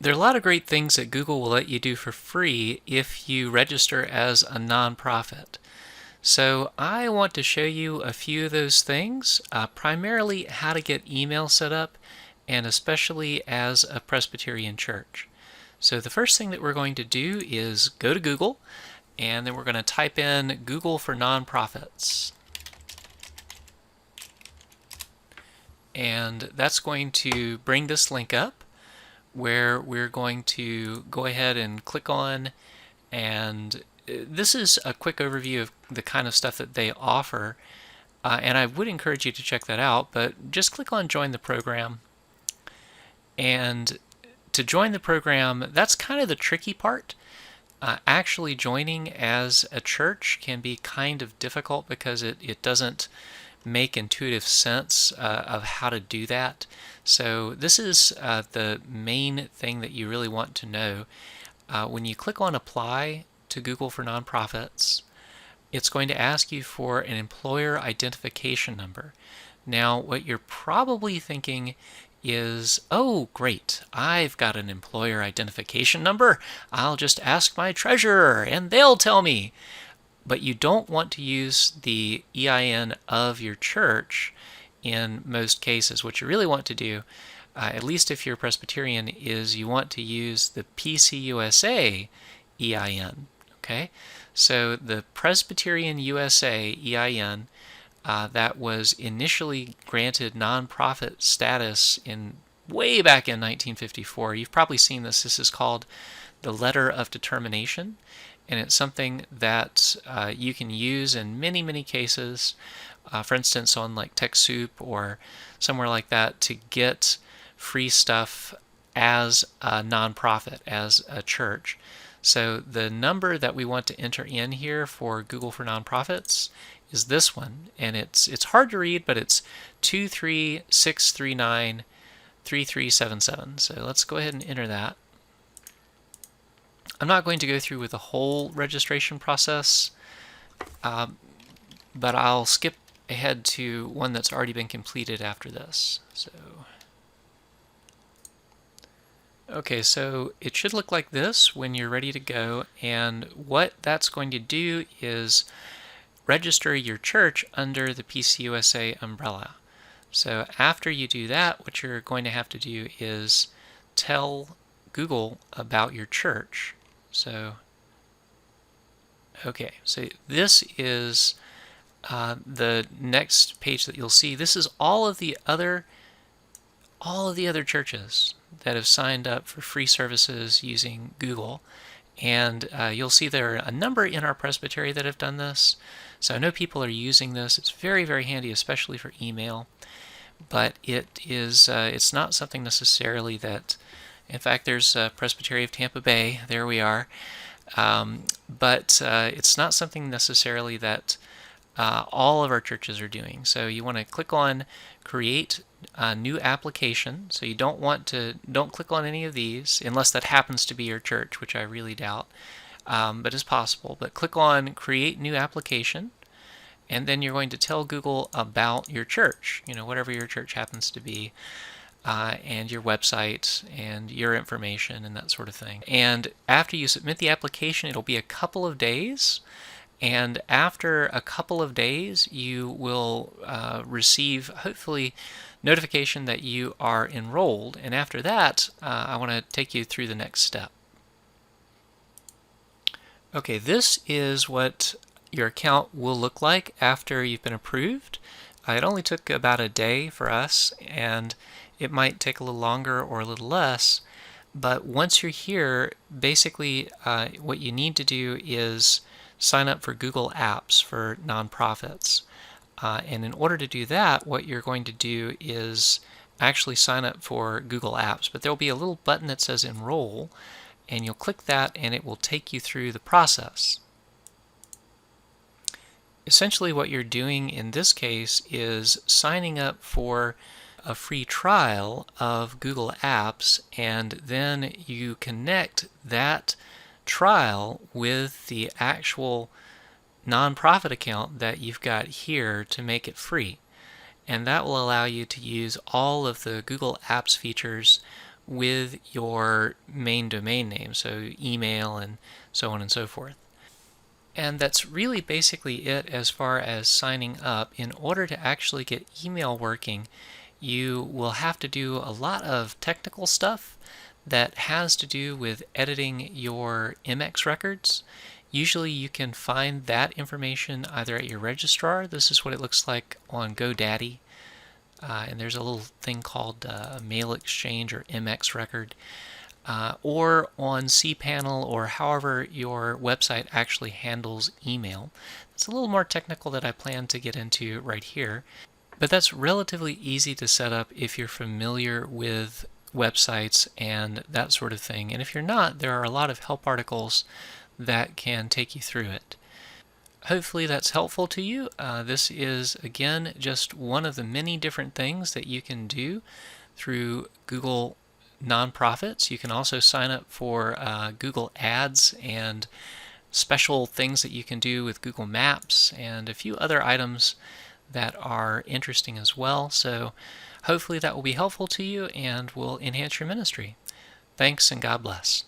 There are a lot of great things that Google will let you do for free if you register as a nonprofit. So I want to show you a few of those things, primarily how to get email set up, and especially as a Presbyterian church. So the first thing that we're going to do is go to Google, and then we're going to type in Google for nonprofits. And that's going to bring this link up where we're going to go ahead and click on, and this is a quick overview of the kind of stuff that they offer, and I would encourage you to check that out, but just click on join the program. And to join the program, that's kind of the tricky part. Actually joining as a church can be kind of difficult because it doesn't make intuitive sense of how to do that. So this is the main thing that you really want to know. When you click on apply to Google for nonprofits, it's going to ask you for an employer identification number. Now what you're probably thinking is, oh great, I've got an employer identification number. I'll just ask my treasurer and they'll tell me. But you don't want to use the EIN of your church in most cases. What you really want to do, at least if you're Presbyterian, is you want to use the PCUSA EIN. Okay, so the Presbyterian USA EIN that was initially granted nonprofit status in way back in 1954. You've probably seen this. This is called the Letter of Determination. And it's something that you can use in many, many cases, for instance, on like TechSoup or somewhere like that, to get free stuff as a nonprofit, as a church. So the number that we want to enter in here for Google for Nonprofits is this one, and it's hard to read, but it's 236393377. So let's go ahead and enter that. I'm not going to go through with the whole registration process, but I'll skip ahead to one that's already been completed after this. Okay, so it should look like this when you're ready to go, and what that's going to do is register your church under the PCUSA umbrella. So after you do that, what you're going to have to do is tell Google about your church. So, okay, so this is the next page that you'll see. This is all of the other churches that have signed up for free services using Google, and you'll see there are a number in our presbytery that have done this. So I know people are using this. It's very, very handy, especially for email. But it's not something necessarily that. In fact, there's Presbytery of Tampa Bay. There we are. But it's not something necessarily that all of our churches are doing. So you want to click on Create a New Application. So you don't click on any of these unless that happens to be your church, which I really doubt, but it's possible. But click on Create New Application, and then you're going to tell Google about your church, whatever your church happens to be. And your website and your information and that sort of thing. And after you submit the application, it'll be a couple of days. And after a couple of days, you will receive, hopefully, notification that you are enrolled. And after that, I want to take you through the next step. Okay, this is what your account will look like after you've been approved. It only took about a day for us, and it might take a little longer or a little less, but once you're here, basically what you need to do is sign up for Google Apps for nonprofits. And in order to do that, what you're going to do is actually sign up for Google Apps, but there'll be a little button that says Enroll, and you'll click that and it will take you through the process. Essentially what you're doing in this case is signing up for a free trial of Google Apps, and then you connect that trial with the actual nonprofit account that you've got here to make it free. And that will allow you to use all of the Google Apps features with your main domain name, so email and so on and so forth. And that's really basically it as far as signing up. In order to actually get email working, you will have to do a lot of technical stuff that has to do with editing your MX records. Usually you can find that information either at your registrar. This is what it looks like on GoDaddy. And there's a little thing called Mail Exchange or MX record. Or on cPanel, or however your website actually handles email. It's a little more technical that I plan to get into right here, but that's relatively easy to set up if you're familiar with websites and that sort of thing. And if you're not, there are a lot of help articles that can take you through it. Hopefully that's helpful to you. This is, again, just one of the many different things that you can do through Google nonprofits. You can also sign up for Google Ads and special things that you can do with Google Maps and a few other items that are interesting as well. So hopefully that will be helpful to you and will enhance your ministry. Thanks and God bless.